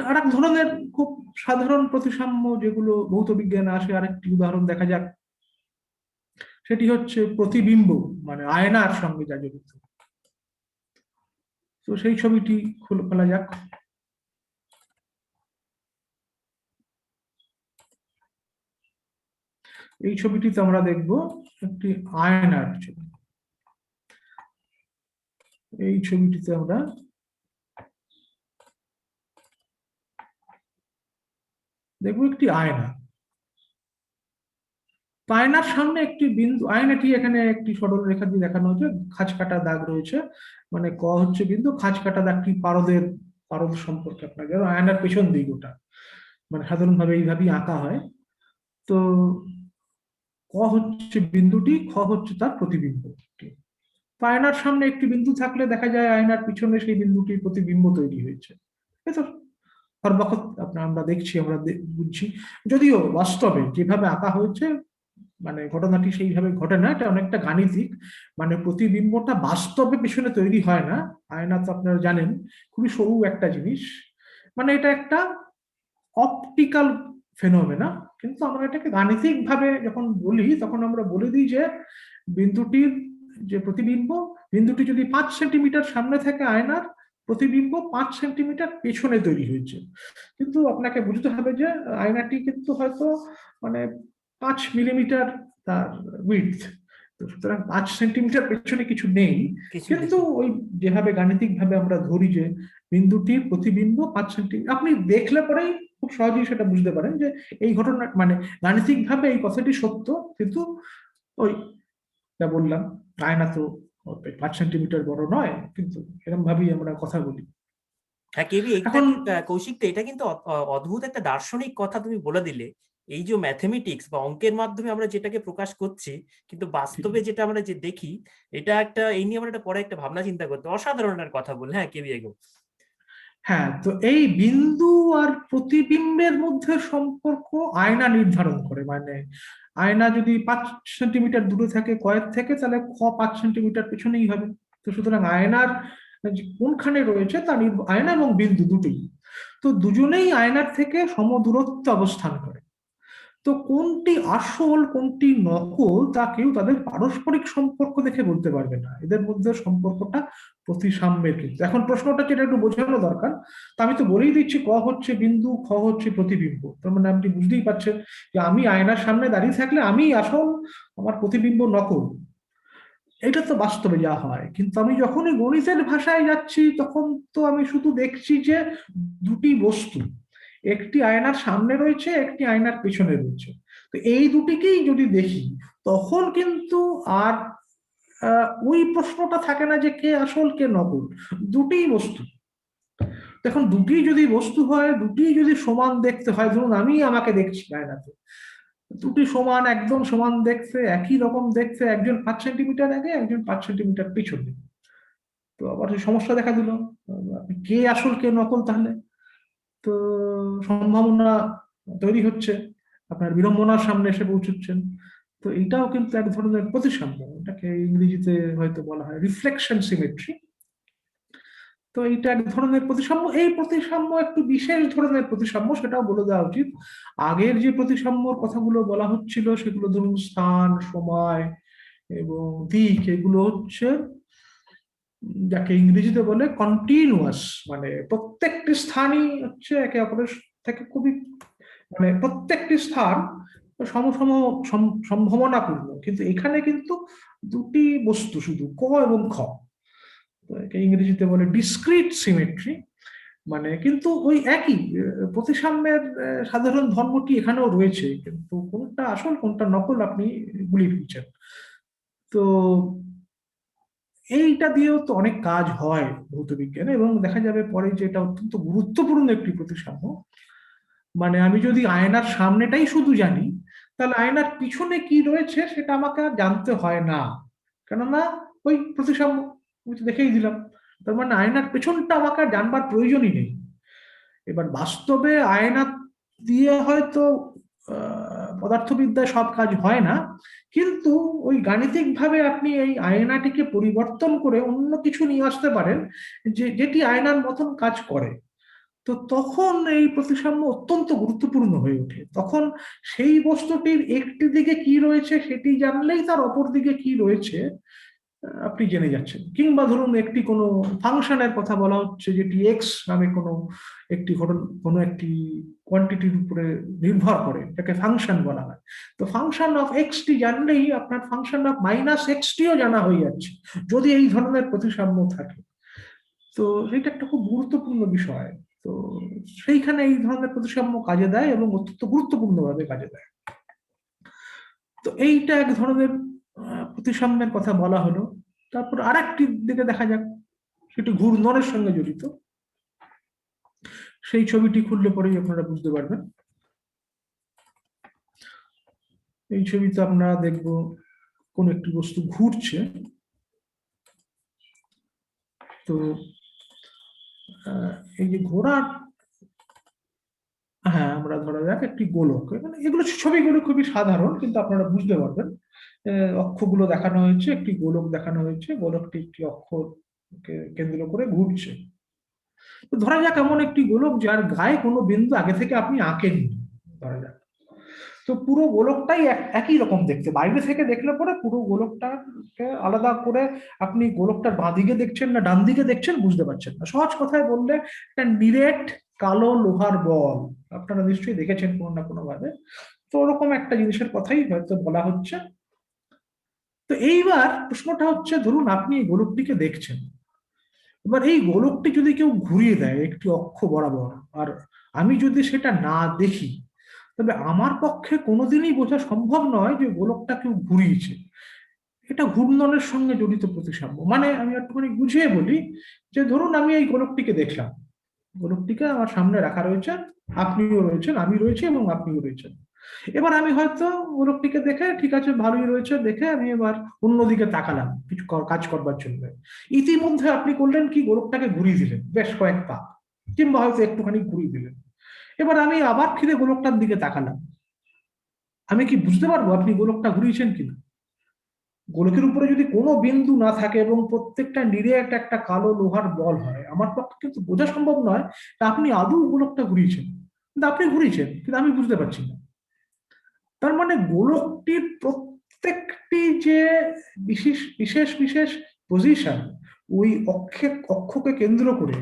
আরেক ধরনের খুব সাধারণ প্রতিসাম্য যেগুলো ভৌত বিজ্ঞানে আসে, আরেকটি উদাহরণ দেখা যাক। সেটি হচ্ছে প্রতিবিম্ব, মানে আয়নার সঙ্গে যা জড়িত। তো সেই ছবিটি খোলা যাক। এই ছবিটিতে আমরা দেখব একটি আয়নার ছবি। এই ছবিটিতে আমরা দেখব একটি আয়না। আয়নার সামনে একটি বিন্দু, আয়নাটি এখানে একটি সরল রেখা দিয়ে দেখানো হচ্ছে, খাঁজ কাটা দাগ রয়েছে, মানে ক হচ্ছে বিন্দু, খাঁজ কাটা দাগটি পারদ সম্পর্কে আপনাকে, আয়নার পেছন দিক ওটা, মানে সাধারণভাবে এইভাবেই আঁকা হয়। তো ক হচ্ছে বিন্দুটি, খ হচ্ছে তার প্রতিবিম্ব। আয়নার সামনে একটি বিন্দু থাকলে দেখা যায় আয়নার পিছনে সেই বিন্দুটির প্রতিবিম্ব তৈরি হয়েছে। তো সর্বক্ষণ আমরা দেখছি, আমরা বুঝছি, যদিও বাস্তবে যেভাবে আঁকা হয়েছে মানে ঘটনাটি সেইভাবে ঘটে না, এটা অনেকটা গাণিতিক। মানে প্রতিবিম্বটা বাস্তবে পিছনে তৈরি হয় না, আয়না তো আপনারা জানেন খুবই সরু একটা জিনিস, মানে এটা একটা অপটিক্যাল ফেনোমেনা। কিন্তু আমরা এটাকে গাণিতিক ভাবে যখন বলি তখন আমরা বলে দিই যে বিন্দুটির যে প্রতিবিম্ব, বিন্দুটি যদি 5 সেন্টিমিটার সামনে থাকে আয়নার, প্রতিবিম্ব 5 সেন্টিমিটার পেছনে তৈরি হয়েছে। কিন্তু আপনাকে বুঝতে হবে যে আয়নাটি কিন্তু হয়তো মানে 5 মিলিমিটার তার উইডথ, সুতরাং 5 সেন্টিমিটার পেছনে কিছু নেই। কিন্তু ওই যেভাবে গাণিতিক ভাবে আমরা ধরি যে বিন্দুটির প্রতিবিম্ব 5 সেন্টিমিটার, আপনি দেখলে পরেই খুব সহজেই সেটা বুঝতে পারেন যে এই ঘটনা মানে গাণিতিক ভাবে এই কথাটি সত্য। কিন্তু ওই যা বললাম, আয়না তো 5 সেন্টিমিটার বড় নয়, কিন্তু এরকম ভাবেই আমরা কথা বলি। হ্যাঁ কেবি, কৌশিক, এটা কিন্তু অদ্ভুত একটা দার্শনিক কথা তুমি বলে দিলে। এই যে ম্যাথমেটিক্স বা অঙ্কের মাধ্যমে আমরা যেটাকে প্রকাশ করছি, কিন্তু বাস্তবে যেটা আমরা যে দেখি, এটা একটা, এই নিয়ে আমরা পরে একটা ভাবনা চিন্তা করতে, অসাধারণ কথা বলে। হ্যাঁ কেবি, এগো। হ্যাঁ, তো এই বিন্দু আর প্রতিবিম্বের মধ্যে সম্পর্ক আয়না নির্ধারণ করে। মানে আয়না যদি 5 সেন্টিমিটার দূরে থাকে কয়ের থেকে, তাহলে খ 5 সেন্টিমিটার পেছনেই হবে। তো সুতরাং আয়নার কোনখানে রয়েছে তা আয়না এবং বিন্দু দুটোই, তো দুজনেই আয়নার থেকে সমদূরত্বে অবস্থান করে। তো কোনটি আসল কোনটি নকল তা কেউ তাদের পারস্পরিক সম্পর্ক দেখে বলতে পারবে না। এদের মধ্যে সম্পর্কটা প্রতিসাম্যের ক্ষেত্রে। এখন প্রশ্নটা যেটা একটু বোঝানো দরকার, তা আমি তো বলেই দিচ্ছি ক হচ্ছে বিন্দু, খ হচ্ছে প্রতিবিম্ব। তার মানে আপনি বুঝতেই পারছেন যে আমি আয়নার সামনে দাঁড়িয়ে থাকলে আমি আসল, আমার প্রতিবিম্ব নকল। এটা তো বাস্তবে যা হয়। কিন্তু আমি যখনই গণিতের ভাষায় যাচ্ছি তখন তো আমি শুধু দেখছি যে দুটি বস্তু, একটি আয়নার সামনে রয়েছে, একটি আয়নার পেছনে রয়েছে। তো এই দুটিকেই যদি দেখি তখন কিন্তু আর ওই প্রশ্নটা থাকে না যে কে আসল কে নকল, দুটিই বস্তু। এখন দুটি যদি বস্তু হয়, দুটি যদি সমান দেখতে হয়, ধরুন আমি আমাকে দেখছি আয়নাতে, দুটি সমান, একদম সমান দেখতে, একই রকম দেখতে, একজন 5 সেন্টিমিটার আগে, একজন 5 সেন্টিমিটার পিছনে। তো আবার সমস্যা দেখা দিল, কে আসল কে নকল তাহলে? তো সম্ভাবনা তৈরি হচ্ছে, আপনার বিড়ম্বনার সামনে এসে পৌঁছচ্ছেন। তো এটাও কিন্তু এক ধরনের প্রতিসাম্য, এটাকে ইংরেজিতে হয়তো বলা হয় রিফ্লেকশন সিমেট্রি। তো এইটা এক ধরনের প্রতিসাম্য। এই প্রতিসাম্য একটু বিশেষ ধরনের প্রতিসাম্য, সেটাও বলে দেওয়া উচিত। আগের যে প্রতিসাম্যর কথাগুলো বলা হচ্ছিল সেগুলো ধরুন স্থান, সময় এবং দিক, এগুলো হচ্ছে যাকে ইংরেজিতে বলে কন্টিনিউয়াস, মানে প্রত্যেকটি স্থানই হচ্ছে একে অপরের থেকে খুবই, মানে প্রত্যেকটি স্থান সমসম সম্ভাবনাপূর্ণ। কিন্তু এখানে কিন্তু দুটি বস্তু শুধু, ক এবং খ, একে ইংরেজিতে বলে ডিসক্রিট সিমেট্রি। মানে কিন্তু ওই একই প্রতিসাম্যের সাধারণ ধর্মটি এখানেও রয়েছে, কিন্তু কোনটা আসল কোনটা নকল আপনি গুলিয়ে ফেলছেন। তো এইটা দিয়েও তো অনেক কাজ হয় ভৌত বিজ্ঞানে, এবং দেখা যাবে পরে যে এটা অত্যন্ত গুরুত্বপূর্ণ একটি প্রতিসাম্য। মানে আমি যদি আয়নার সামনেটাই শুধু জানি, তাহলে আয়নার পিছনে কি রয়েছে সেটা আমাকে আর জানতে হয় না, কেননা ওই প্রতিসাম্য আমি তো দেখেই দিলাম। তার মানে আয়নার পেছনটা আমাকে আর জানবার প্রয়োজনই নেই। এবার বাস্তবে আয়না দিয়ে হয়তো পদার্থবিদ্যায় সব কাজ হয় না, কিন্তু ওই গাণিতিক ভাবে আপনি এই আয়নাটিকে পরিবর্তন করে অন্য কিছু নিয়ে আসতে পারেন, যেটি আয়নার মতন কাজ করে। তো তখন এই প্রতিসাম্য অত্যন্ত গুরুত্বপূর্ণ হয়ে ওঠে। তখন সেই বস্তুটির একটি দিকে কি রয়েছে সেটি জানলেই তার অপর দিকে কি রয়েছে আপনি জেনে যাচ্ছেন। কিংবা ধরুন একটি কোনো ফাংশনের কথা বলা হচ্ছে যেটি এক্স নামে কোনো একটি ঘটনা, কোনো একটি কোয়ান্টিটির উপরে নির্ভর করে, এটাকে ফাংশন বলা হয়। তো ফাংশন অফ এক্স টি জানলেই আপনার ফাংশন অফ মাইনাস এক্স টিও জানা হয়ে যাচ্ছে, যদি এই ধরনের প্রতিসাম্য থাকে। তো এটা একটা খুব গুরুত্বপূর্ণ বিষয়। তো সেইখানে এই ধরনের প্রতিসাম্য কাজে দেয় এবং অত্যন্ত গুরুত্বপূর্ণভাবে কাজে দেয়। তো এইটা এক ধরনের প্রতিসাম্যের কথা বলা হলো। তারপর আর একটি দিকে দেখা যাক, সেটি ঘূর্ণনের সঙ্গে জড়িত। সেই ছবিটি খুললে পরেই আপনারা বুঝতে পারবেন। এই ছবিতে আমরা দেখব কোন একটি বস্তু ঘুরছে। তো এই যে ঘোড়ার, হ্যাঁ আমরা ধরা যাক একটি গোলক, মানে এগুলো ছবিগুলো খুবই সাধারণ কিন্তু আপনারা বুঝতে পারবেন। অক্ষগুলো দেখানো হয়েছে, একটি গোলক দেখানো হয়েছে, গোলকটি একটি অক্ষকে কেন্দ্র করে ঘুরছে। তো ধরা যাক এমন একটি গোলক যার গায়ে কোনো বিন্দু আগে থেকে আপনি আঁকেননি, ধরা যাক। তো পুরো গোলকটাই একই রকম দেখতে, বাইরে থেকে দেখলে পরে পুরো গোলকটাকে আলাদা করে আপনি গোলকটার বাঁ দিকে দেখছেন না ডান দিকে দেখছেন বুঝতে পারছেন না। সহজ কথায় বললে একটা নিরেট কালো লোহার বল, আপনারা নিশ্চয়ই দেখেছেন কোনো না কোনো ভাবে। তো ওরকম একটা জিনিসের কথাই হয়তো বলা হচ্ছে। তো এইবার প্রশ্নটা হচ্ছে, ধরুন আপনি এই গোলকটিকে দেখছেন, এবার এই গোলকটি যদি কেউ ঘুরিয়ে দেয় একটি অক্ষ বরাবর, আর আমি যদি সেটা না দেখি, তবে আমার পক্ষে কোনোদিনই বোঝা সম্ভব নয় যে গোলকটা কেউ ঘুরিয়েছে। এটা ঘূর্ণনের সঙ্গে জড়িত প্রতিসাম্য। মানে আমি একটুখানি বুঝিয়ে বলি, যে ধরুন আমি এই গোলকটিকে দেখলাম, গোলকটিকে আমার সামনে রাখা রয়েছে, আপনিও রয়েছেন, আমি রয়েছি এবং আপনিও রয়েছেন। এবার আমি হয়তো গোলকটিকে দেখে ঠিক আছে ভালোই রয়েছে দেখে আমি এবার অন্যদিকে তাকালাম কিছু কাজ করবার জন্য। ইতিমধ্যে আপনি করলেন কি, গোলকটাকে ঘুরিয়ে দিলেন বেশ কয়েক পা, কিংবা হয়তো একটুখানি ঘুরিয়ে দিলেন। এবার আমি আবার ফিরে গোলকটার দিকে তাকালাম, আমি কি বুঝতে পারবো আপনি গোলকটা ঘুরিয়েছেন কিনা? গোলকের উপরে যদি কোনো বিন্দু না থাকে এবং প্রত্যেকটা নিরেট একটা কালো লোহার বল হয়, আমার পক্ষে কিন্তু বোঝা সম্ভব নয় আপনি আদৌ গোলকটা ঘুরিয়েছেন। কিন্তু আপনি ঘুরিয়েছেন, কিন্তু আমি বুঝতে পারছি না। তার মানে গোলকটির প্রত্যেকটি যে বিশেষ বিশেষ বিশেষ পজিশন ওই অক্ষকে কেন্দ্র করে,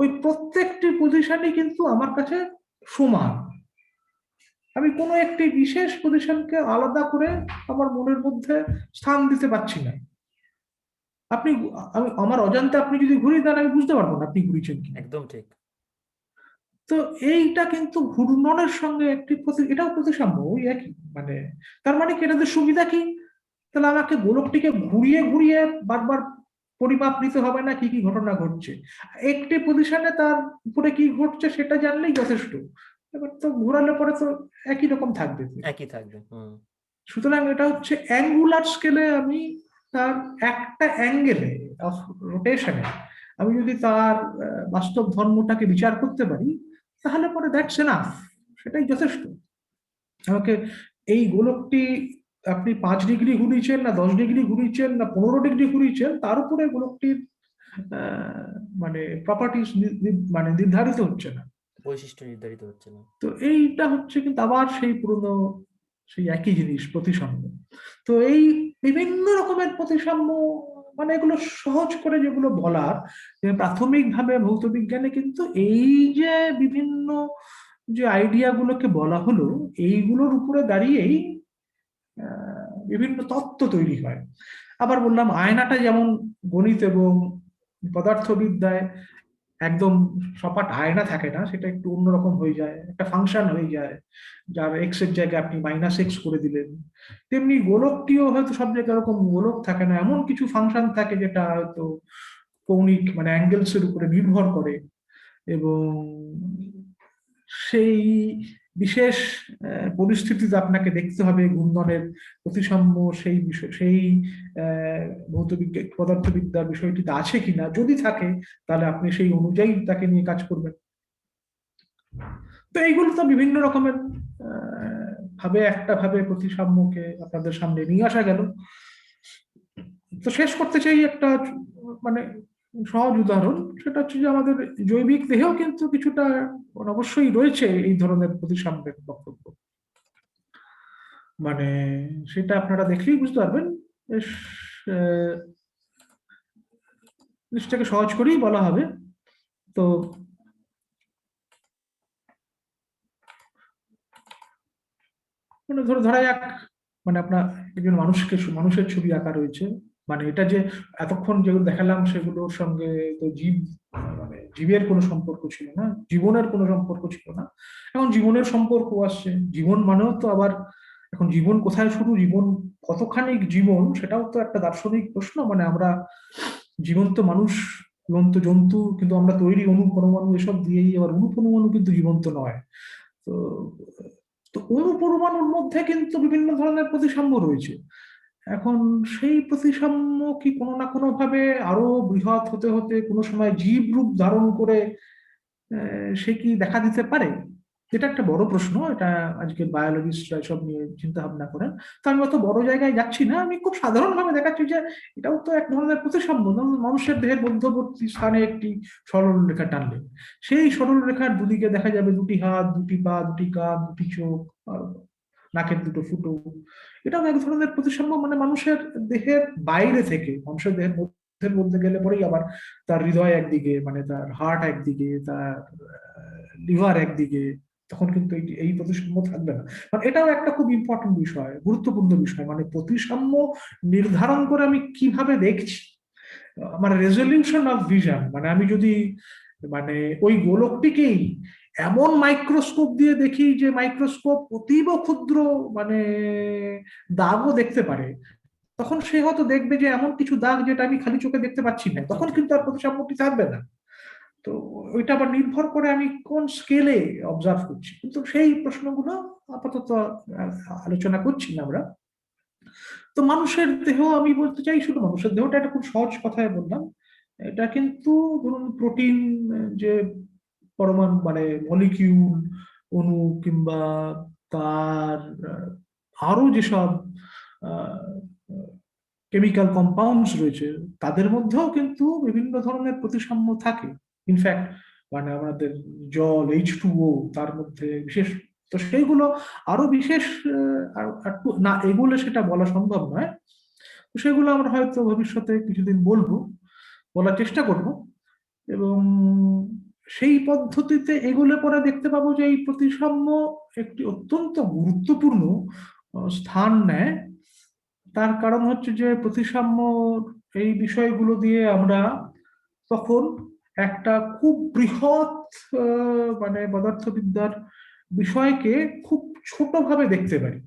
ওই প্রত্যেকটি পজিশনই কিন্তু আমার কাছে সমান। আমি কোনো একটি বিশেষ পজিশনকে আলাদা করে আমার মনের মধ্যে স্থান দিতে পারছি না। আপনি আমার অজান্তে আপনি যদি ঘুরিয়ে দেন আমি বুঝতে পারবো না আপনি ঘুরিয়েছেন কি। একদম ঠিক। তো এইটা কিন্তু ঘূর্ণনের সঙ্গে একটি এটাও প্রতিসাম্য, ওই একই মানে। তার মানে কি এটাতে সুবিধা কি? তাহলে আমাকে গোলকটিকে ঘুরিয়ে ঘুরিয়ে বারবার পরিমাপ নিতে হবে না কি কি ঘটনা ঘটছে, একটি পজিশনে তার উপরে কি ঘটছে সেটা জানলেই যথেষ্ট। এবার তো ঘোরালে পরে তো একই রকম থাকবে। একই থাকবে। সুতরাং এটা হচ্ছে অ্যাঙ্গুলার স্কেলে আমি তার একটা অ্যাঙ্গেলে অফ রোটেশনে আমি যদি তার বাস্তব ধর্মটাকে বিচার করতে পারি, তাহলে পরে দ্যাটস এনাফ, সেটাই যথেষ্ট। আমাকে এই গোলকটি আপনি 5 ডিগ্রি ঘুরিয়েছেন না 10 ডিগ্রি ঘুরিয়েছেন না 15 ডিগ্রি ঘুরিয়েছেন, তার উপরে গোলকটির মানে প্রপার্টিস মানে নির্ধারিত হচ্ছে না, বৈশিষ্ট্য নির্ধারিত হচ্ছে না। তো এইটা হচ্ছে কিন্তু আবার সেই পুরনো সেই একই জিনিস, প্রতিসাম্য। তো এই বিভিন্ন রকমের প্রতিসাম্য মানে এগুলো সহজ করে যেগুলো বলার, যে প্রাথমিকভাবে ভৌত বিজ্ঞানে কিন্তু এই যে বিভিন্ন যে আইডিয়া গুলোকে বলা হলো, এইগুলোর উপরে দাঁড়িয়েই বিভিন্ন তত্ত্ব তৈরি হয়। আবার বললাম আয়নাটা যেমন গণিত এবং পদার্থবিদ্যায় একদম সপাট আয়না থাকে না, সেটা একটু অন্যরকম হয়ে যায়, একটা ফাংশন হয়ে যায় যার এক্স এর জায়গায় আপনি -x করে দিলেন। তেমনি গোলকটিও হয়তো সব জায়গায় এরকম গোলক থাকে না, এমন কিছু ফাংশন থাকে যেটা হয়তো কৌণিক মানে অ্যাঙ্গেলস এর উপরে নির্ভর করে, এবং সেই বিশেষ পরিস্থিতিতে আপনাকে দেখতে হবে ঘূর্ণনের প্রতিসাম্য সেই বিষয় সেই ভৌতবিজ্ঞান পদার্থবিদ্যার বিষয়টিতে আছে কিনা, যদি থাকে তাহলে আপনি সেই অনুযায়ী তাকে নিয়ে কাজ করবেন। তো এইগুলো তো বিভিন্ন রকমের ভাবে একটা ভাবে প্রতিসাম্যকে আপনাদের সামনে নিয়ে আসা গেল। তো শেষ করতে চাই একটা মানে সহজ উদাহরণ, সেটা হচ্ছে যে আমাদের জৈবিক দেহেও কিন্তু কিছুটা অবশ্যই রয়েছে এই ধরনের প্রতিসাম্যের বক্তব্য। মানে সেটা আপনারা দেখলেই বুঝতে পারবেন। বেশ জিনিসটাকে সহজ করেই বলা হবে। তো মানে ধরা যাক মানে আপনার একজন মানুষের ছবি আঁকা রয়েছে, মানে এটা যে এতক্ষণ যেগুলো দেখালাম সেগুলোর সঙ্গে তো মানে জীবের কোনো সম্পর্ক ছিল না, জীবনের কোনো সম্পর্ক ছিল না। এখন জীবনের সম্পর্ক আসছে, জীবন মানেও তো আবার এখন জীবন কোথায় শুরু, জীবন কতখানি জীবন, সেটাও তো একটা দার্শনিক প্রশ্ন। মানে আমরা জীবন্ত মানুষ, জীবন্ত জন্তু, কিন্তু আমরা তৈরি অণু পরমাণু এসব দিয়েই, আবার অণু পরমাণু কিন্তু জীবন্ত নয়। তো তো অণু পরমাণুর মধ্যে কিন্তু বিভিন্ন ধরনের প্রতিসাম্য রয়েছে। এখন সেই প্রতিসাম্য কি কোনো না কোনো ভাবে আরো বৃহৎ হতে হতে কোনো সময় জীব রূপ ধারণ করে সে কি দেখা দিতে পারে? এটা একটা বড় প্রশ্ন, এটা আজকের বায়োলজিস্টরা এসব নিয়ে চিন্তা ভাবনা করেন। তো আমি অত বড় জায়গায় যাচ্ছি না, আমি খুব সাধারণভাবে দেখাচ্ছি যে এটাও তো এক ধরনের প্রতিসাম্য। মানুষের দেহের মধ্যবর্তী স্থানে একটি সরল রেখা টানলেন, সেই সরল রেখার দুদিকে দেখা যাবে দুটি হাত, দুটি পা, দুটি কান, দুটি চোখ, নাকের দুটো ফুটো। এটাও এক ধরনের প্রতিসাম্য। মানে মানুষের দেহের বাইরে থেকে মানুষের দেহের মধ্যে বলতে গেলে পরেই আবার তার হৃদয় একদিকে, মানে তার হার্ট একদিকে, তার লিভার একদিকে, তখন কিন্তু এই প্রতিসাম্য থাকবে না। মানে এটাও একটা খুব ইম্পর্টেন্ট বিষয়, গুরুত্বপূর্ণ বিষয়। মানে প্রতিসাম্য নির্ধারণ করে আমি কিভাবে দেখছি, আমার রেজলিউশন অফ ভিশন। মানে আমি যদি মানে ওই গোলকটিকেই এমন মাইক্রোস্কোপ দিয়ে দেখি যে মাইক্রোস্কোপ অতীব ক্ষুদ্র মানে দাগও দেখতে পারে, তখন সে হয়তো দেখবে যে এমন কিছু দাগ যেটা আমি খালি চোখে দেখতে পাচ্ছি না, তখন কিন্তু আর প্রতিসাম্যটি থাকবে না। তো ওইটা আবার নির্ভর করে আমি কোন স্কেলে অবজার্ভ করছি, কিন্তু সেই প্রশ্নগুলো আপাতত আলোচনা করছি না আমরা। তো মানুষের দেহ, আমি বলতে চাই শুধু মানুষের দেহটা একটা খুব সহজ কথায় বললাম, এটা কিন্তু ধরুন প্রোটিন যে পরমাণু মানে মলিকিউল অণু কিংবা তার আরো যেসব কেমিক্যাল কম্পাউন্ডস রয়েছে, তাদের মধ্যেও কিন্তু বিভিন্ন ধরনের প্রতিসাম্য থাকে। ইনফ্যাক্ট মানে আমাদের জল H2O, তার মধ্যে বিশেষ তো সেইগুলো আরো বিশেষ না এগুলো সেটা বলা সম্ভব নয়। তো সেগুলো আমরা হয়তো ভবিষ্যতে কিছুদিন বলবো, বলার চেষ্টা করব। এবং সেই পদ্ধতিতে এগুলো পরে দেখতে পাবো যে এই প্রতিসাম্য একটি অত্যন্ত গুরুত্বপূর্ণ স্থান নেয়। তার কারণ হচ্ছে যে প্রতিসাম্য এই বিষয়গুলো দিয়ে আমরা তখন একটা খুব বৃহৎ মানে পদার্থবিদ্যার বিষয়কে খুব ছোটভাবে দেখতে পারি।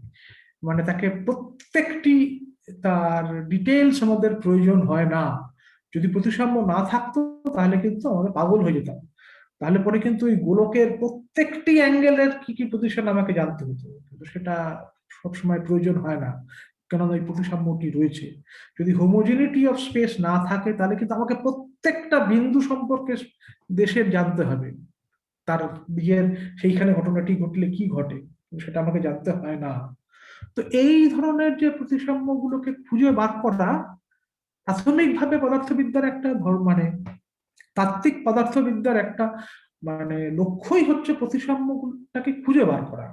মানে তাকে প্রত্যেকটি তার ডিটেলস আমাদের প্রয়োজন হয় না। যদি প্রতিসাম্য না থাকতো তাহলে কিন্তু আমাদের পাগল হয়ে যেতাম। তাহলে পরে কিন্তু ওই গোলকের প্রত্যেকটি অ্যাঙ্গেলের কি কি পজিশন আমাকে জানতে হতো, কিন্তু সেটা সবসময় প্রয়োজন হয় না, কেননা ওই প্রতিসাম্যটি রয়েছে। যদি হোমোজেনিটি অফ স্পেস না থাকে তাহলে কিন্তু আমাকে প্রত্যেকটা বিন্দু সম্পর্কে দেশের জানতে হবে, তার বিয়ের সেইখানে ঘটনাটি ঘটলে কি ঘটে সেটা আমাকে জানতে হয় না। তো এই ধরনের যে প্রতিসাম্যগুলোকে খুঁজে বার করা প্রাথমিকভাবে পদার্থবিদ্যার একটা মানে তাত্ত্বিক পদার্থবিদ্যার একটা মানে লক্ষ্যই হচ্ছে প্রতিসাম্যটাকে খুঁজে বার করা।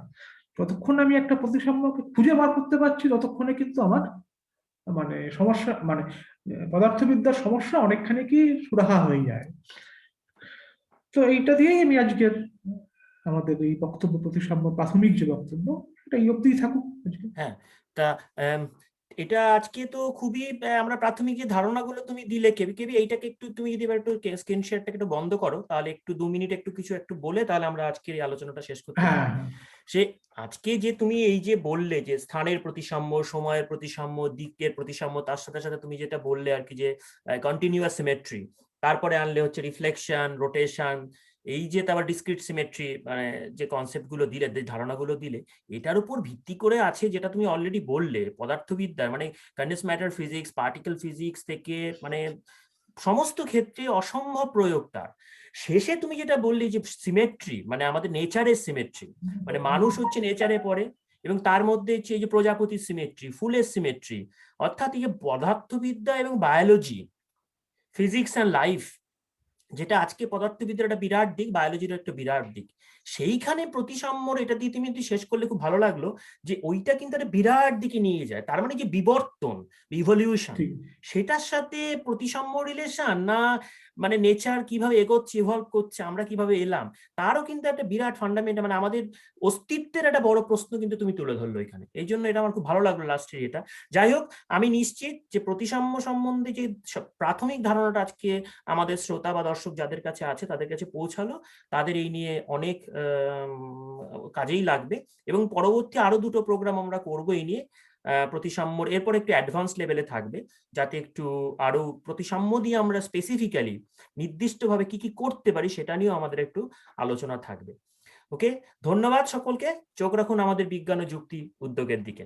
যতক্ষণ আমি একটা প্রতিসাম্যকে খুঁজে বার করতে পারছি ততক্ষণে কিন্তু আমার মানে সমস্যা মানে পদার্থবিদ্যার সমস্যা অনেকখানি কি সুরাহা হয়ে যায়। তো এইটা দিয়েই আমি আজকের আমাদের এই বক্তব্য প্রতিসাম্য প্রাথমিক যে বক্তব্য এটা এই অব্দিই থাকুক আজকে। হ্যাঁ, তা এটা আজকে তো খুবই আমরা প্রাথমিক যে ধারণাগুলো তুমি দিলে, কেবি কেবি এইটাকে একটু তুমি যদি এবার একটু স্ক্রিন শেয়ারটাকে একটু বন্ধ করো, তাহলে একটু 2 মিনিট একটু কিছু একটু বলে তাহলে আমরা আজকের এই আলোচনাটা শেষ করতে পারি। হ্যাঁ, সে আজকে যে তুমি এই যে বললে যে স্থানের প্রতিসাম্য, সময়ের প্রতিসাম্য, দিকের প্রতিসাম্য, তার সাথে সাথে তুমি যেটা বললে আর কি যে কন্টিনিউয়াস সিমেট্রি, তারপরে আনলে হচ্ছে রিফ্লেকশন, রোটেশন, এই যে তারপর ডিসক্রিট সিমেট্রি, মানে যে কনসেপ্ট গুলো দিলে, যে ধারণাগুলো দিলে, এটার উপর ভিত্তি করে আছে যেটা তুমি অলরেডি বললে পদার্থবিদ্যার মানে condense matter physics, particle physics থেকে মানে সমস্ত ক্ষেত্রে অসম্ভব প্রয়োগটা। শেষে তুমি যেটা বললে যে সিমেট্রি মানে আমাদের নেচারের সিমেট্রি, মানে মানুষ হচ্ছে নেচারে পড়ে, এবং তার মধ্যে হচ্ছে এই যে প্রজাপতির সিমেট্রি, ফুলের সিমেট্রি, অর্থাৎ এই যে পদার্থবিদ্যা এবং বায়োলজি, ফিজিক্স অ্যান্ড লাইফ, যেটা আজকে পদার্থবিদ্যার একটা বিরাট দিক, বায়োলজির একটা বিরাট দিক, সেইখানে প্রতিসাম্যর এটা দিয়ে তুমি শেষ করলে খুব ভালো লাগলো যে ওইটা কিন্তু একটা বিরাট দিকে নিয়ে যায়। তার মানে যে বিবর্তন, ইভলিউশন, সেটার সাথে প্রতিসাম্য রিলেশন না, মানে নেচার কিভাবে এগোচ্ছে, ইভলভ করছে, আমরা কিভাবে এলাম, তারও কিন্তু একটা বিরাট ফান্ডামেন্টাল মানে আমাদের অস্তিত্বের একটা বড় প্রশ্ন কিন্তু তুমি তুলে ধরলো এখানে। এই জন্য এটা আমার খুব ভালো লাগলো লাস্টের এটা। যাই হোক, আমি নিশ্চিত যে প্রতিসাম্য সম্বন্ধে যে প্রাথমিক ধারণাটা আজকে আমাদের শ্রোতা বা দর্শক যাদের কাছে আছে তাদের কাছে পৌঁছালো, তাদের এই নিয়ে অনেক কাজেই লাগবে। এবং পরবর্তী আরো দুটো প্রোগ্রাম আমরা করবো এই নিয়ে প্রতিসাম্যর, এরপর একটু অ্যাডভান্স লেভেলে থাকবে, যাতে একটু আরো প্রতিসাম্য দিয়ে আমরা স্পেসিফিক্যালি নির্দিষ্টভাবে কি কি করতে পারি সেটা নিয়েও আমাদের একটু আলোচনা থাকবে। ওকে, ধন্যবাদ সকলকে। চোখ রাখুন আমাদের বিজ্ঞান ও যুক্তি উদ্যোগের দিকে।